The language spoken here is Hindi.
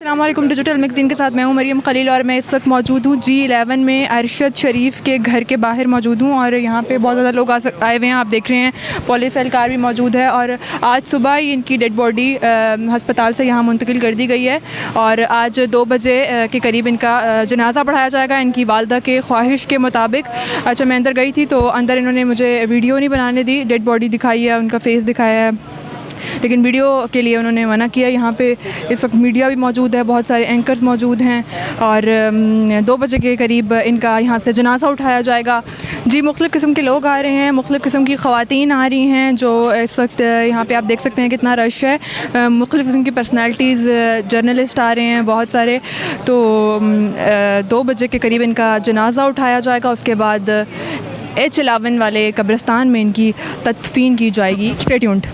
अस्सलामुअलैकुम, डिजिटल मैगज़ीन के साथ मैं हूं मरियम खलील और मैं इस वक्त मौजूद हूं G11 में अरशद शरीफ के घर के बाहर मौजूद हूं और यहां पे बहुत ज़्यादा लोग आए हुए हैं। आप देख रहे हैं पुलिस एहलकार भी मौजूद है और आज सुबह ही इनकी डेड बॉडी हस्पताल से यहां मुंतकिल कर दी गई है और आज 2 बजे के करीब इनका जनाज़ा पढ़ाया जाएगा इनकी वालदा के ख्वाहिश के मुताबिक। अच्छा, मैं अंदर गई थी तो अंदर इन्होंने मुझे वीडियो नहीं बनाने दी, डेड बॉडी दिखाई है, उनका फेस दिखाया है, लेकिन वीडियो के लिए उन्होंने मना किया। यहाँ पे इस वक्त मीडिया भी मौजूद है, बहुत सारे एंकर्स मौजूद हैं और 2 बजे के करीब इनका यहाँ से जनाज़ा उठाया जाएगा। जी, मुख्तलिफ़ किस्म के लोग आ रहे हैं, मुख्तलिफ़ किस्म की ख़वातीन आ रही हैं जो इस वक्त यहाँ पे आप देख सकते हैं कितना रश है। मुख्तलिफ़ किस्म की पर्सनैलिटीज़, जर्नलिस्ट आ रहे हैं बहुत सारे। तो 2 बजे के करीब इनका जनाज़ा उठाया जाएगा, उसके बाद H11 वाले कब्रिस्तान में इनकी तदफीन की जाएगी। Stay tuned.